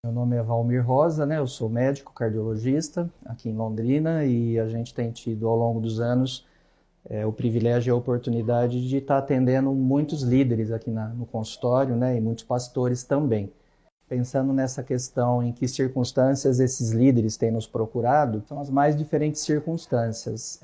Meu nome é Valmir Rosa, né? Eu sou médico cardiologista aqui em Londrina e a gente tem tido ao longo dos anos o privilégio e a oportunidade de estar atendendo muitos líderes aqui no consultório, né? E muitos pastores também. Pensando nessa questão em que circunstâncias esses líderes têm nos procurado, são as mais diferentes circunstâncias,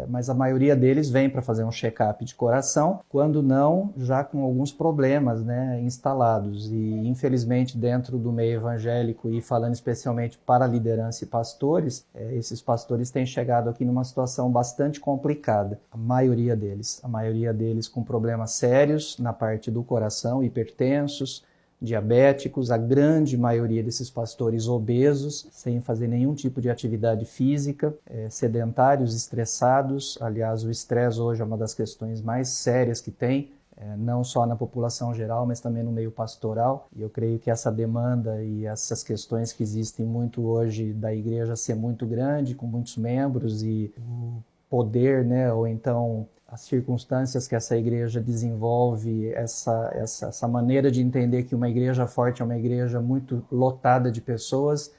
mas a maioria deles vem para fazer um check-up de coração, quando não, já com alguns problemas, né, instalados. E infelizmente dentro do meio evangélico e falando especialmente para a liderança e pastores, esses pastores têm chegado aqui numa situação bastante complicada, a maioria deles com problemas sérios na parte do coração, hipertensos, diabéticos, a grande maioria desses pastores obesos, sem fazer nenhum tipo de atividade física, sedentários, estressados. Aliás, o estresse hoje é uma das questões mais sérias que tem, não só na população geral, mas também no meio pastoral. E eu creio que essa demanda e essas questões que existem muito hoje da igreja ser muito grande, com muitos membros e o poder, né, ou então as circunstâncias que essa igreja desenvolve, essa maneira de entender que uma igreja forte é uma igreja muito lotada de pessoas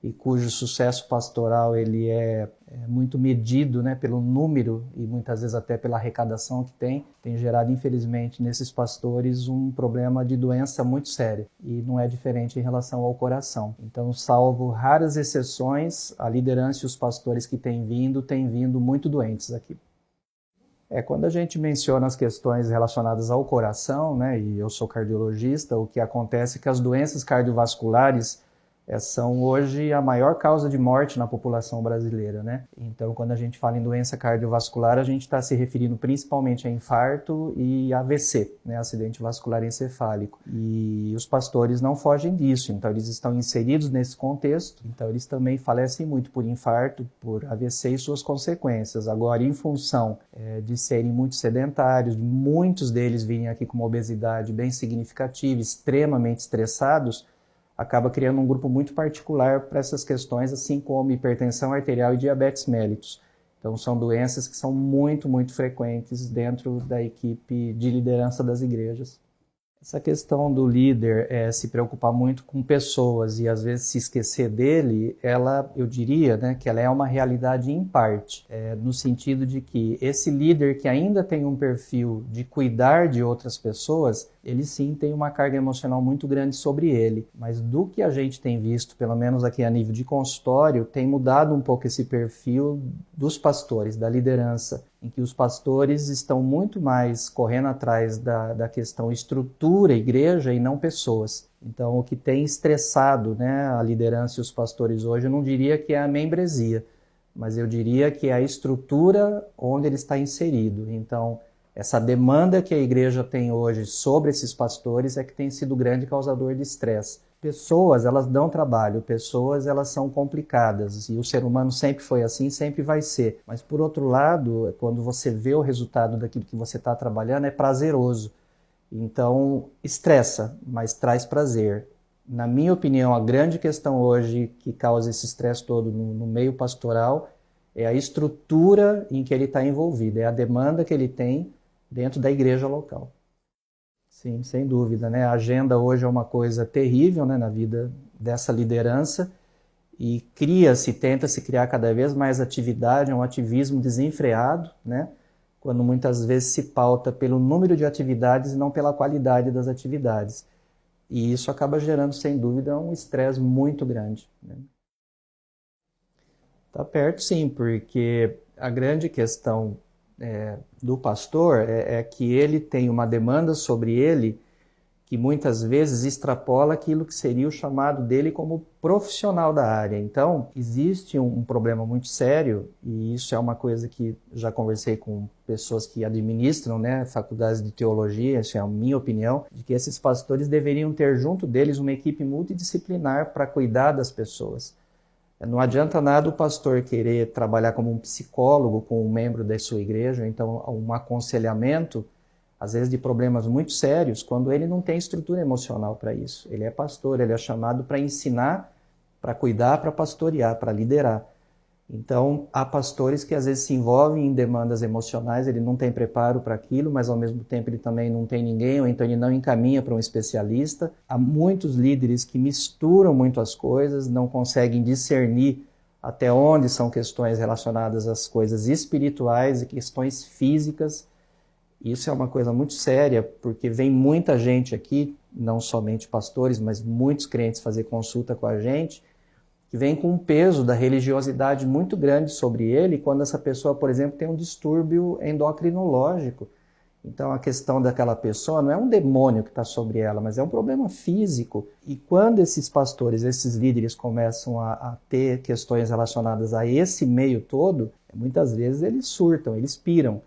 e cujo sucesso pastoral ele é muito medido, né, pelo número e muitas vezes até pela arrecadação que tem gerado, infelizmente, nesses pastores um problema de doença muito séria. E não é diferente em relação ao coração. Então, salvo raras exceções, a liderança e os pastores que têm vindo muito doentes aqui. Quando a gente menciona as questões relacionadas ao coração, né, e eu sou cardiologista, o que acontece é que as doenças cardiovasculares são hoje a maior causa de morte na população brasileira, né? Então, quando a gente fala em doença cardiovascular, a gente está se referindo principalmente a infarto e AVC, né, acidente vascular encefálico. E os pastores não fogem disso, então eles estão inseridos nesse contexto, então eles também falecem muito por infarto, por AVC e suas consequências. Agora, em função de serem muito sedentários, muitos deles virem aqui com uma obesidade bem significativa, extremamente estressados, acaba criando um grupo muito particular para essas questões, assim como hipertensão arterial e diabetes mellitus. Então, são doenças que são muito, muito frequentes dentro da equipe de liderança das igrejas. Essa questão do líder se preocupar muito com pessoas e às vezes se esquecer dele, eu diria, né, que ela é uma realidade em parte, no sentido de que esse líder que ainda tem um perfil de cuidar de outras pessoas, ele sim tem uma carga emocional muito grande sobre ele, mas do que a gente tem visto, pelo menos aqui a nível de consultório, tem mudado um pouco esse perfil dos pastores, da liderança, em que os pastores estão muito mais correndo atrás da questão estrutura, igreja, e não pessoas. Então, o que tem estressado, né, a liderança e os pastores hoje, eu não diria que é a membresia, mas eu diria que é a estrutura onde ele está inserido. Então, essa demanda que a igreja tem hoje sobre esses pastores é que tem sido o grande causador de estresse. Pessoas, elas dão trabalho, pessoas, elas são complicadas, e o ser humano sempre foi assim, sempre vai ser. Mas, por outro lado, quando você vê o resultado daquilo que você está trabalhando, é prazeroso. Então, estressa, mas traz prazer. Na minha opinião, a grande questão hoje que causa esse estresse todo no meio pastoral é a estrutura em que ele está envolvido, é a demanda que ele tem dentro da igreja local. Sim, sem dúvida, né? A agenda hoje é uma coisa terrível, né, na vida dessa liderança e tenta-se criar cada vez mais atividade, um ativismo desenfreado, né? Quando muitas vezes se pauta pelo número de atividades e não pela qualidade das atividades. E isso acaba gerando, sem dúvida, um estresse muito grande, né? Tá perto, sim, porque a grande questão do pastor é que ele tem uma demanda sobre ele que muitas vezes extrapola aquilo que seria o chamado dele como profissional da área. Então, existe um problema muito sério, e isso é uma coisa que já conversei com pessoas que administram, né, faculdades de teologia, isso é a minha opinião, de que esses pastores deveriam ter junto deles uma equipe multidisciplinar para cuidar das pessoas. Não adianta nada o pastor querer trabalhar como um psicólogo com um membro da sua igreja, então um aconselhamento, às vezes de problemas muito sérios, quando ele não tem estrutura emocional para isso. Ele é pastor, ele é chamado para ensinar, para cuidar, para pastorear, para liderar. Então, há pastores que às vezes se envolvem em demandas emocionais, ele não tem preparo para aquilo, mas ao mesmo tempo ele também não tem ninguém, ou então ele não encaminha para um especialista. Há muitos líderes que misturam muito as coisas, não conseguem discernir até onde são questões relacionadas às coisas espirituais e questões físicas. Isso é uma coisa muito séria, porque vem muita gente aqui, não somente pastores, mas muitos crentes fazer consulta com a gente, que vem com um peso da religiosidade muito grande sobre ele, quando essa pessoa, por exemplo, tem um distúrbio endocrinológico. Então a questão daquela pessoa não é um demônio que está sobre ela, mas é um problema físico. E quando esses pastores, esses líderes começam a ter questões relacionadas a esse meio todo, muitas vezes eles surtam, eles piram.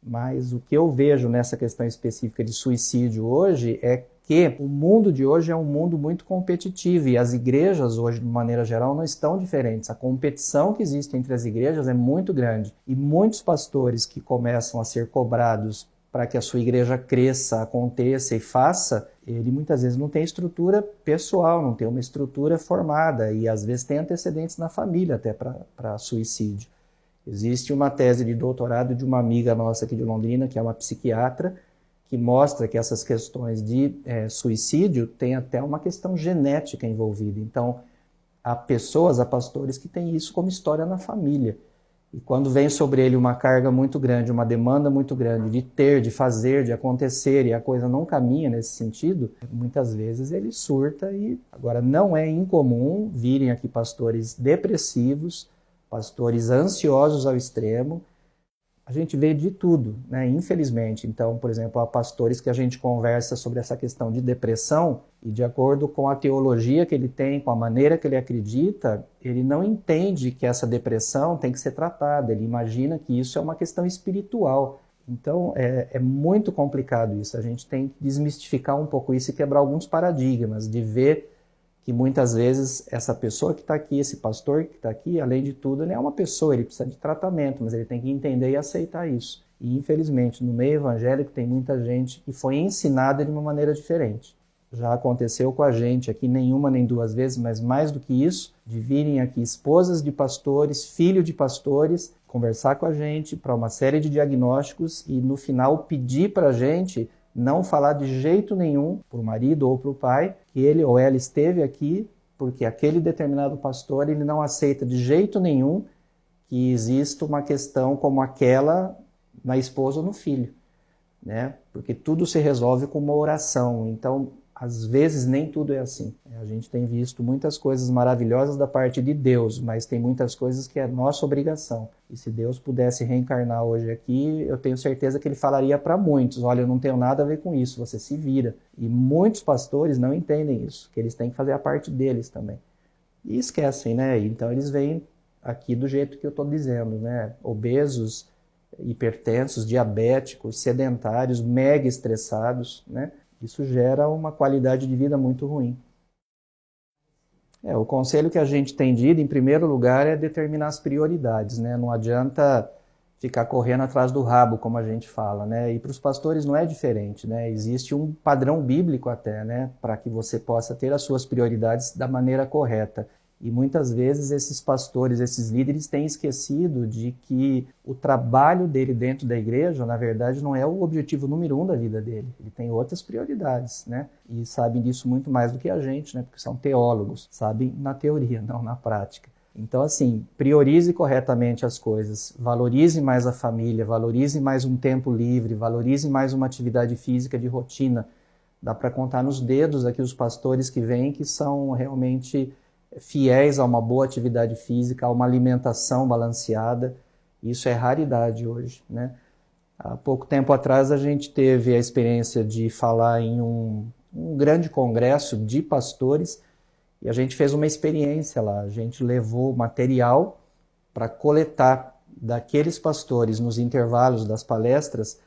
Mas o que eu vejo nessa questão específica de suicídio hoje é que o mundo de hoje é um mundo muito competitivo e as igrejas hoje, de maneira geral, não estão diferentes. A competição que existe entre as igrejas é muito grande e muitos pastores que começam a ser cobrados para que a sua igreja cresça, aconteça e faça, ele muitas vezes não tem estrutura pessoal, não tem uma estrutura formada e às vezes tem antecedentes na família até para suicídio. Existe uma tese de doutorado de uma amiga nossa aqui de Londrina, que é uma psiquiatra, que mostra que essas questões de suicídio têm até uma questão genética envolvida. Então, há pessoas, há pastores que têm isso como história na família. E quando vem sobre ele uma carga muito grande, uma demanda muito grande de ter, de fazer, de acontecer, e a coisa não caminha nesse sentido, muitas vezes ele surta e... Agora, não é incomum virem aqui pastores depressivos, pastores ansiosos ao extremo. A gente vê de tudo, né? Infelizmente. Então, por exemplo, há pastores que a gente conversa sobre essa questão de depressão e de acordo com a teologia que ele tem, com a maneira que ele acredita, ele não entende que essa depressão tem que ser tratada. Ele imagina que isso é uma questão espiritual. Então, é muito complicado isso. A gente tem que desmistificar um pouco isso e quebrar alguns paradigmas, de ver que muitas vezes essa pessoa que está aqui, esse pastor que está aqui, além de tudo, ele é uma pessoa, ele precisa de tratamento, mas ele tem que entender e aceitar isso. E infelizmente, no meio evangélico tem muita gente que foi ensinada de uma maneira diferente. Já aconteceu com a gente aqui, nenhuma nem duas vezes, mas mais do que isso, de virem aqui esposas de pastores, filhos de pastores, conversar com a gente para uma série de diagnósticos e no final pedir para a gente não falar de jeito nenhum para o marido ou para o pai que ele ou ela esteve aqui porque aquele determinado pastor ele não aceita de jeito nenhum que exista uma questão como aquela na esposa ou no filho, né? Porque tudo se resolve com uma oração. Então, às vezes nem tudo é assim. A gente tem visto muitas coisas maravilhosas da parte de Deus, mas tem muitas coisas que é nossa obrigação. E se Deus pudesse reencarnar hoje aqui, eu tenho certeza que ele falaria para muitos, olha, eu não tenho nada a ver com isso, você se vira. E muitos pastores não entendem isso, que eles têm que fazer a parte deles também. E esquecem, né? Então eles vêm aqui do jeito que eu estou dizendo, né? Obesos, hipertensos, diabéticos, sedentários, mega estressados, né? Isso gera uma qualidade de vida muito ruim. O conselho que a gente tem dito, em primeiro lugar, é determinar as prioridades, né? Não adianta ficar correndo atrás do rabo, como a gente fala, né? E para os pastores não é diferente, né? Existe um padrão bíblico até, né? Para que você possa ter as suas prioridades da maneira correta. E muitas vezes esses pastores, esses líderes têm esquecido de que o trabalho dele dentro da igreja, na verdade, não é o objetivo número 1 da vida dele. Ele tem outras prioridades, né? E sabem disso muito mais do que a gente, né? Porque são teólogos, sabem na teoria, não na prática. Então, assim, priorize corretamente as coisas, valorize mais a família, valorize mais um tempo livre, valorize mais uma atividade física de rotina. Dá para contar nos dedos aqui os pastores que vêm que são realmente fiéis a uma boa atividade física, a uma alimentação balanceada. Isso é raridade hoje, né? Há pouco tempo atrás a gente teve a experiência de falar em um grande congresso de pastores e a gente fez uma experiência lá. A gente levou material para coletar daqueles pastores nos intervalos das palestras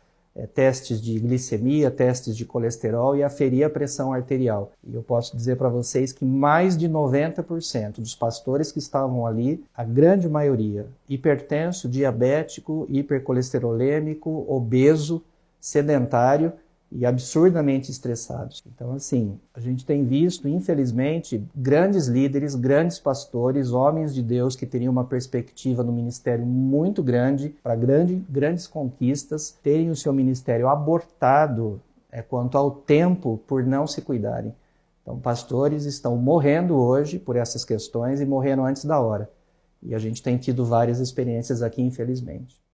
testes de glicemia, testes de colesterol e aferir a pressão arterial. E eu posso dizer para vocês que mais de 90% dos pastores que estavam ali, a grande maioria, hipertenso, diabético, hipercolesterolêmico, obeso, sedentário, e absurdamente estressados. Então, assim, a gente tem visto, infelizmente, grandes líderes, grandes pastores, homens de Deus que teriam uma perspectiva no ministério muito grande, para grandes conquistas, terem o seu ministério abortado quanto ao tempo por não se cuidarem. Então, pastores estão morrendo hoje por essas questões e morreram antes da hora. E a gente tem tido várias experiências aqui, infelizmente.